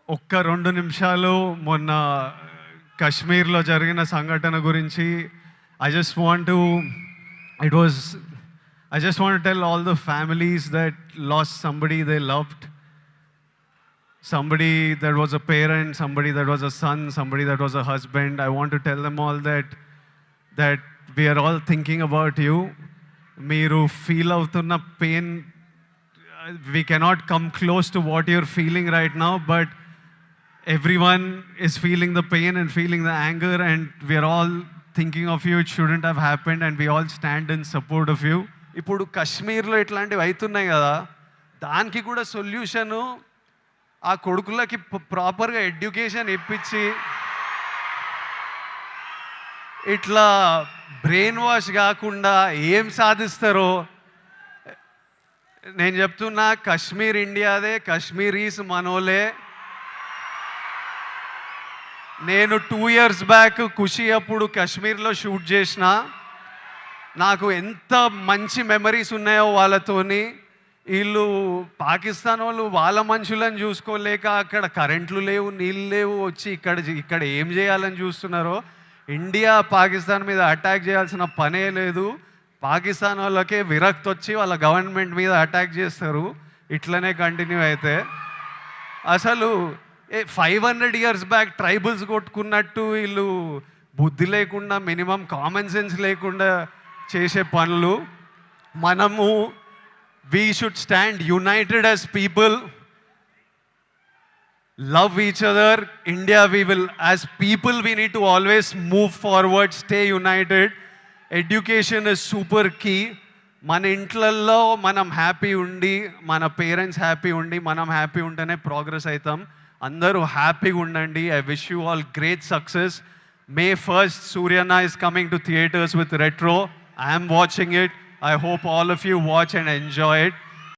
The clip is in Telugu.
ఒక్క 2 నిమిషాలు మొన్న కశ్మీర్‌లో జరిగిన సంఘటన గురించి I just want to it was I just want to tell all the families that lost somebody they loved, somebody that was a parent, somebody that was a son, somebody that was a husband. I want to tell them all that we are all thinking about you. Meeru feel avutunna pain, we cannot come close to what you're feeling right now, but everyone is feeling the pain and feeling the anger, and we are all thinking of you. It shouldn't have happened, and we all stand in support of you. ఇప్పుడు కశ్మీర్లో ఇట్లాంటివి అవుతున్నాయి కదా, దానికి కూడా సొల్యూషను ఆ కొడుకులకి ప్రాపర్గా ఎడ్యుకేషన్ ఇప్పించి ఇట్లా బ్రెయిన్ వాష్ కాకుండా ఏం సాధిస్తారో నేను చెప్తున్నా. కశ్మీర్ ఇండియాదే, కశ్మీరీస్ మనోలే. నేను 2 years బ్యాక్ ఖుషి అప్పుడు కశ్మీర్లో షూట్ చేసిన. నాకు ఎంత మంచి మెమరీస్ ఉన్నాయో వాళ్ళతోని. వీళ్ళు పాకిస్తాన్ వాళ్ళు వాళ్ళ మనుషులను చూసుకోలేక అక్కడ కరెంట్లు లేవు, నీళ్ళు లేవు, వచ్చి ఇక్కడ ఏం చేయాలని చూస్తున్నారో. ఇండియా పాకిస్తాన్ మీద అటాక్ చేయాల్సిన పనే లేదు. పాకిస్తాన్ వాళ్ళకే విరక్తి వచ్చి వాళ్ళ గవర్నమెంట్ మీద అటాక్ చేస్తారు. ఇట్లనే కంటిన్యూ అయితే అసలు 500 years బ్యాక్ ట్రైబల్స్ కొట్టుకున్నట్టు వీళ్ళు బుద్ధి లేకుండా, మినిమం కామన్ సెన్స్ లేకుండా చేసే పనులు. మనము we should stand united as people, love each other. India, we will, as people, we need to always move forward, stay united. Education is super key. మన ఇంట్లల్లో మనం హ్యాపీ ఉండి, మన పేరెంట్స్ హ్యాపీ ఉండి, మనం హ్యాపీ ఉంటేనే ప్రోగ్రెస్ అవుతాం. అందరూ హ్యాపీగా ఉండండి. I wish you all great success. May 1st, Suryana is coming to theaters with Retro. I am watching it. I hope all of you watch and enjoy it.